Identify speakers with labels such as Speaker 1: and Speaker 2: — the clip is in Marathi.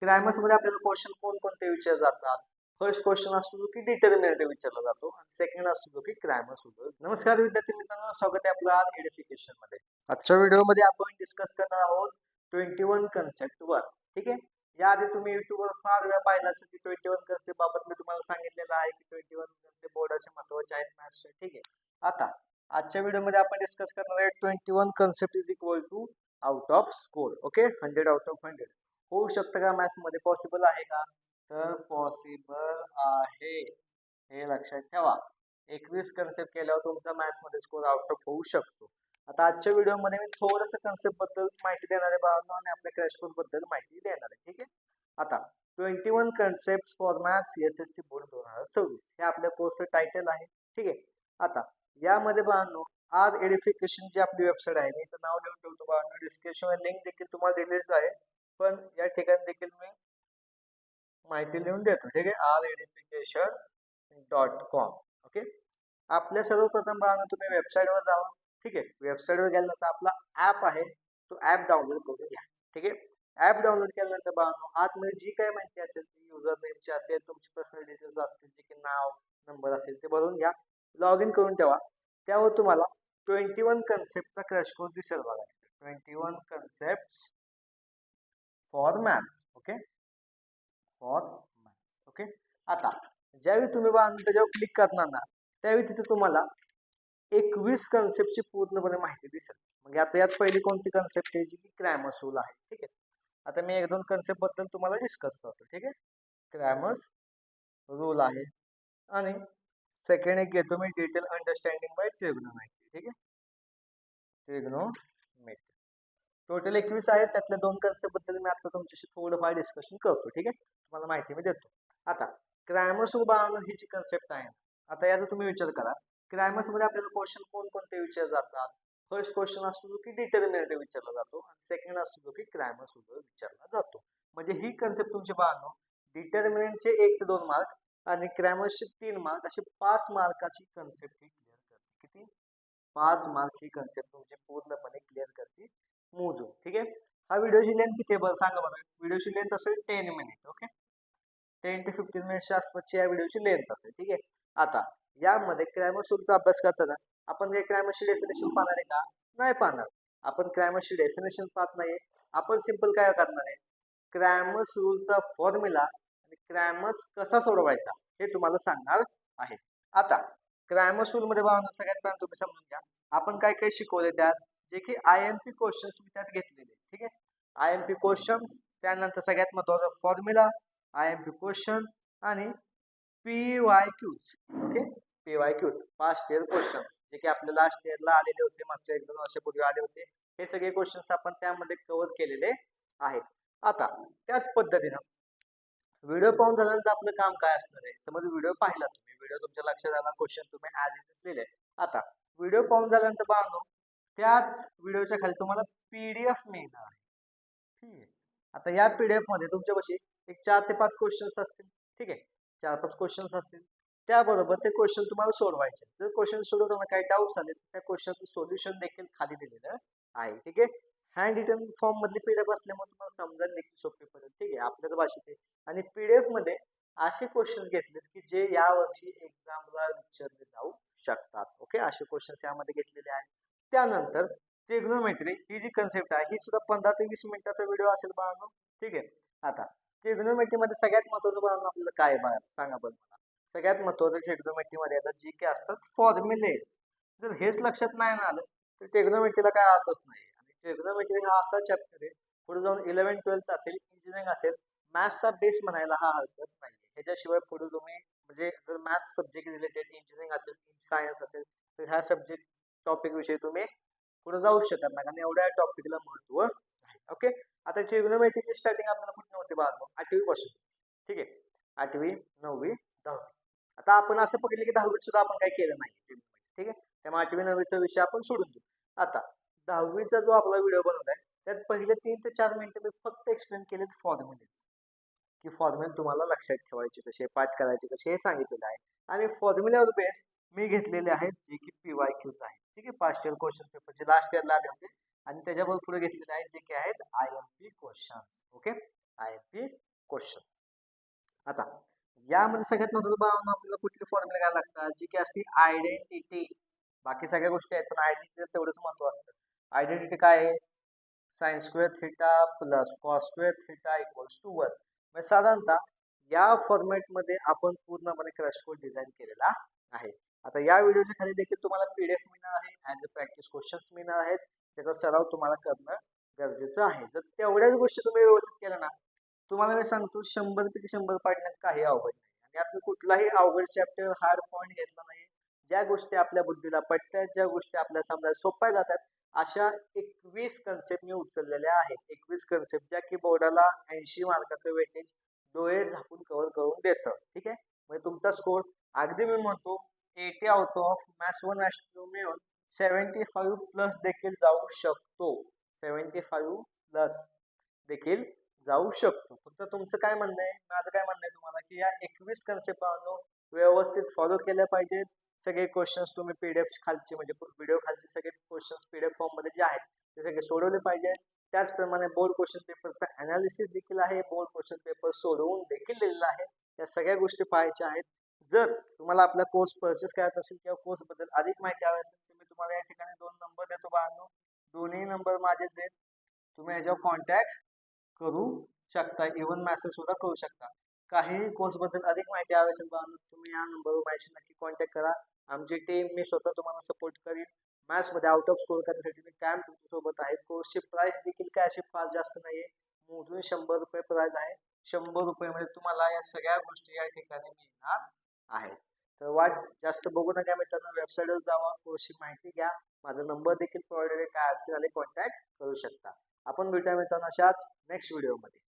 Speaker 1: ग्रामर्स मध्ये आपल्याला क्वेश्चन कोणते विचारले जातात. फर्स्ट क्वेश्चन असतो की डिटर्मिनेटिव्ह विचारला जातो आणि सेकंड असतो की ग्रामर सुद्धा. नमस्कार विद्यार्थी मित्रांनो, स्वागत आहे आपलं आज एड्युकेशन मध्ये. आजच्या व्हिडिओमध्ये आपण डिस्कस करणार आहोत 21 कन्सेप्ट वर. ठीक आहे, याआधी तुम्ही युट्यूबवर फार वेळा पाहिला असेल की 21 कन्सेप्ट बाबत मी तुम्हाला सांगितलेलं आहे की 21 कन्सेप्ट बोर्डाचे महत्त्वाचे आहेत मॅथ्सचे. ठीक आहे, आता आजच्या व्हिडिओमध्ये आपण डिस्कस करणार आहे 21 concept is equal to out of score. Okay, 100 out of 100 होऊ शकतं का मॅथ्स मध्ये, पॉसिबल आहे का? तर पॉसिबल आहे, हे लक्षात ठेवा. 21 कन्सेप्ट केल्यावर तुमचा मॅथ्स मध्ये स्कोर आउट ऑफ होऊ शकतो. आता आजच्या व्हिडिओमध्ये मी थोडंसं कन्सेप्ट बद्दल माहिती देणार आहे बाळांनो आणि आपल्या क्रॅश कोर्स बद्दल माहिती देणार आहे. ठीक आहे, आता 21 concept for maths SSC board 2026 हे आपल्या कोर्सचं टायटल आहे. ठीक आहे, आता यामध्ये बाळांनो आज एडिफिकेशन जी आपली वेबसाईट आहे, मी इथं नाव लिहून ठेवतो बाळांनो, डिस्क्रिप्शन लिंक देखील तुम्हाला दिलेलीच आहे, पण या ठिकाणी देखील मी माहिती लिहून देतो. ठीक आहे, reducation.com. ओके, आपल्या सर्वप्रथम बाळांनो तुम्ही वेबसाईटवर जावा. ठीक आहे, वेबसाईटवर गेल्यानंतर आपला ऍप आहे तो ऍप डाउनलोड करून घ्या. ठीक आहे, ऍप डाउनलोड केल्यानंतर बाळांनो आतमध्ये जी काही माहिती असेल ती युजर नेमची असेल, तुमची पर्सनल डिटेल्स असतील, जे की नाव नंबर असेल ते भरून घ्या, लॉग इन करून ठेवा. त्यावर तुम्हाला 21 कन्सेप्टचा क्रॅश कोर्स दिसेल बघा. 21 concept for maths. Okay, for maths. Okay, आता ज्यावेळी तुम्ही त्याच्यावर क्लिक करणार ना, त्यावेळी तिथे तुम्हाला 21 कन्सेप्टची पूर्णपणे माहिती दिसेल. म्हणजे आता यात पहिली कोणती कन्सेप्ट आहे, जी की क्रॅमर्स रूल आहे. ठीक आहे, आता मी 1-2 कन्सेप्ट बद्दल तुम्हाला डिस्कस करतो. ठीक आहे, क्रॅमर्स रूल आहे आणि सेकंड एक घेतो मी डिटेल अंडरस्टँडिंग बाय ट्रिग्नोमेट्री. ठीक आहे, ट्रिग्नोमेट्री टोटल 21 आहेत, त्यातल्या 2 कन्सेप्ट बद्दल मी आता तुमच्याशी थोडंफार डिस्कशन करतो. ठीक आहे, तुम्हाला माहिती मी देतो. आता क्रॅमर्स रूल बाळांनो ही जी कन्सेप्ट आहे, आता याचा तुम्ही विचार करा, क्रॅमर्स मध्ये आपल्याला क्वेश्चन कोणते विचारले जातात. फर्स्ट क्वेश्चन असतो की डिटर्मिनेटिव्ह विचारला जातो आणि सेकंड असतो की क्रॅमर्स रूल विचारला जातो. म्हणजे ही कन्सेप्ट तुमचे बाळांनो डिटर्मिनेंटचे 1 ते 2 मार्क आणि क्रॅमर्सचे 3 मार्क असे 5 मार्काची कन्सेप्ट ही क्लिअर करते. किती? 5 मार्क ही कन्सेप्ट तुमचे पूर्णपणे क्लिअर करते मोजून. ठीक आहे, हा व्हिडिओची लेंथ किती आहे बरं सांगा बघा. व्हिडिओची लेंथ असेल 10 मिनिट. ओके, 10 ते 15 मिनिटच्या आसपासची या व्हिडिओची लेंथ असेल. ठीक आहे, आता यामध्ये क्रॅमर्स रूलचा अभ्यास करताना आपण काही क्रॅमर्सची डेफिनेशन पाहणार आहे का? नाही पाहणार. आपण क्रॅमर्सची डेफिनेशन पाहत नाही, आपण सिंपल काय करणार आहे, क्रॅमर्स रूलचा फॉर्म्युला आणि क्रॅमर्स कसा सोडवायचा हे तुम्हाला सांगणार आहे. आता क्रॅमर्स रूल मध्ये बघा, सगळ्यात पहिल्यांदा तुम्ही समजून घ्या आपण काय काय शिकवले त्यात, जे की IMP क्वेश्चन्स मी त्यात घेतलेले. ठीक आहे, IMP क्वेश्चन्स, त्यानंतर सगळ्यात महत्त्वाचा फॉर्म्युला, IMP क्वेश्चन आणि PYQs. Okay, PYQs past year questions, जे की आपल्या लास्ट इयरला आलेले होते, मागच्या 1-2 वर्षापूर्वी आले होते. हे सगळे क्वेश्चन्स आपण त्यामध्ये कव्हर केलेले आहेत. आता त्याच पद्धतीनं व्हिडिओ पाहून झाल्यानंतर आपलं काम काय असणार आहे, समज व्हिडिओ पाहिला तुम्ही, व्हिडिओ तुमच्या लक्षात आला, क्वेश्चन तुम्ही ऍज इट इज लिहिले. आता व्हिडिओ पाहून झाल्यानंतर बाळांनो त्याच व्हिडिओच्या खाली तुम्हाला PDF मिळणार आहे. ठीक आहे, आता या PDF मध्ये तुमच्यापाशी एक 4 ते 5 क्वेश्चन्स असतील. ठीक आहे, 4-5 क्वेश्चन्स असतील, त्याबरोबर ते क्वेश्चन तुम्हाला सोडवायचे. जर क्वेश्चन सोडवताना काही डाऊट्स आले त्या क्वेश्चनचं सोल्युशन देखील खाली दिलेलं आहे. ठीक आहे, हँड रिटन फॉर्म मधली PDF असल्यामुळे तुम्हाला समजायला देखील सोपे पडेल. ठीक आहे, आपल्याला भाषेत आणि PDF मध्ये असे क्वेश्चन्स घेतलेत की जे यावर्षी एक्झामला विचारले जाऊ शकतात. ओके, असे क्वेश्चन्स यामध्ये घेतलेले आहेत. त्यानंतर ट्रिग्नोमेट्री ही जी कन्सेप्ट आहे, ही सुद्धा 15 ते 20 मिनिटाचा व्हिडिओ असेल बाळांनो. ठीक आहे, आता ट्रिग्नोमेट्री मध्ये सगळ्यात महत्त्वाचं बाळांनो आपल्याला काय आहे बघा, सांगा बरं मला. सगळ्यात महत्त्वाचं ट्रिग्नोमेट्री मध्ये आता जी काय असतात फॉर्म्युलेज, जर हेच लक्षात नाही आलं तर ट्रिग्नोमेट्रीला काय अर्थच नाही. आणि ट्रिग्नोमेट्री हा असा चॅप्टर आहे, पुढे जाऊन 11-12 असेल, इंजिनिअरिंग असेल, मॅथ्सचा बेस म्हणायला हा हरकत नाही. ह्याच्याशिवाय पुढे तुम्ही म्हणजे जर मॅथ्स सब्जेक्ट रिलेटेड इंजिनिअरिंग असेल, सायन्स असेल, तर ह्या सब्जेक्ट टॉपिक विषयी तुम्ही पुढे जाऊ शकत नाही, कारण एवढ्या टॉपिकला महत्व आहे. ओके, आता ट्रिग्नोमेट्रीची स्टार्टिंग आपल्याला कुठे होते बाळांनो, 8वी पासून. ठीक आहे, 8वी 9वी 10वी. आता आपण असं पकडलं की 10वीत सुद्धा आपण काही केलं नाही. ठीक आहे, त्यामुळे 8वी 9वीचा विषय आपण सोडून देऊ. आता 10वीचा जो आपला व्हिडिओ बनवलाय त्यात पहिले 3 ते 4 मिनिटं मी फक्त एक्सप्लेन केलेत फॉर्म्युले, की फॉर्म्युले तुम्हाला लक्षात ठेवायचे कसे, पाठ करायचे कसे, हे सांगितलेलं आहे. आणि फॉर्म्युल्यावर बेस मी घेतलेले आहेत जे की PYQs आहेत. ठीक आहे, पास्ट इयर क्वेश्चन पेपर जे लास्ट इयरला आले होते, आणि त्याच्यावर पुढे घेतलेले आहेत जे की आहेत IMP questions. Okay, IMP question. आता यामध्ये सगळ्यात महत्त्वाचं भावना आपल्याला कुठली फॉर्म्युला घ्यायला लागतात, जी की असती आयडेंटिटी. बाकी सगळ्या गोष्टी आहेत पण आयडेंटिटी तेवढंच महत्व असतं. आयडेंटिटी काय आहे? Sine square theta plus cos square theta equals to 1. म्हणजे साधारणतः या फॉर्मॅटमध्ये आपण पूर्णपणे क्रॅश कोर्स डिझाईन केलेला आहे. आता या व्हिडिओच्या खाली देखील तुम्हाला PDF मिळणार आहे, ॲज अ प्रॅक्टिस क्वेश्चन्स मिळणार आहेत. त्याचा सराव तुम्हाला करणं गरजेचं आहे. जर तेवढ्याच गोष्टी तुम्ही व्यवस्थित केल्या ना, तुम्हाला मी सांगतो 100 पैकी 100 पाडण्यात काही अवघड नाही. आणि आपण कुठलाही अवघड चॅप्टर हार्ड पॉईंट घेतला नाही. ज्या गोष्टी आपल्या बुद्धीला पटतात, ज्या गोष्टी आपल्या समजायला सोप्या जातात, अशा 21 कन्सेप्ट मी उचललेल्या आहेत. 21 कन्सेप्ट ज्या की बोर्डाला 80 मार्काचं वेटेज डोळे झाकून कव्हर करून देतं. ठीक आहे, म्हणजे तुमचा स्कोर अगदी मी म्हणतो 80 आउट ऑफ मॅथ्स 1 मॅथ्स 2 मिळून 75 प्लस देखील जाऊ शकतो. 75 प्लस देखील जाऊ शकतो. फक्त तुमचं काय म्हणणं आहे, माझं काय म्हणणं आहे तुम्हाला, की या 21 कन्सेप्ट व्यवस्थित फॉलो केल्या पाहिजेत. सगळे क्वेश्चन्स तुम्ही PDF खालचे म्हणजे व्हिडिओ खालचे सगळे क्वेश्चन्स PDF फॉर्ममध्ये जे आहेत ते सगळे सोडवले पाहिजेत. त्याचप्रमाणे बोर्ड क्वेश्चन पेपरचा अनालिसिस देखील आहे, बोर्ड क्वेश्चन पेपर सोडवून देखील दिलेला आहे. या सगळ्या गोष्टी पाहायच्या आहेत. जर तुम्हाला आपला कोर्स परचेस करायचा असेल किंवा कोर्सबद्दल अधिक माहिती हवी असेल तर मी तुम्हाला या ठिकाणी 2 नंबर देतो बाळांनो. दोन्ही नंबर माझेच आहेत. तुम्ही याच्यावर कॉन्टॅक्ट करू शकता, इव्हन मेसेज सुद्धा करू शकता. काही कोर्सबद्दल अधिक माहिती हवी असेल तर तुम्ही या नंबरवर माझ्याशी नक्की कॉन्टॅक्ट करा. आमची टीम मी स्वतः तुम्हाला सपोर्ट करीन. मॅथ्समध्ये आउट ऑफ स्कोर करण्यासाठी मी कायम तुमच्यासोबत आहे. कोर्सची प्राईस देखील काय अशी फार जास्त नाही आहे, मोजून 100 रुपये प्राईस आहे. 100 रुपयेमध्ये तुम्हाला या सगळ्या गोष्टी या ठिकाणी मिळणार आहेत. तर वाट जास्त बघू नका मित्रांनो, वेबसाईटवर जावा, कोर्सची माहिती घ्या. माझा नंबर देखील प्रोव्हाइडेड आहे, काय अडचण आली कॉन्टॅक्ट करू शकता. आपण भेटूया मित्रांनो अशाच नेक्स्ट व्हिडिओमध्ये.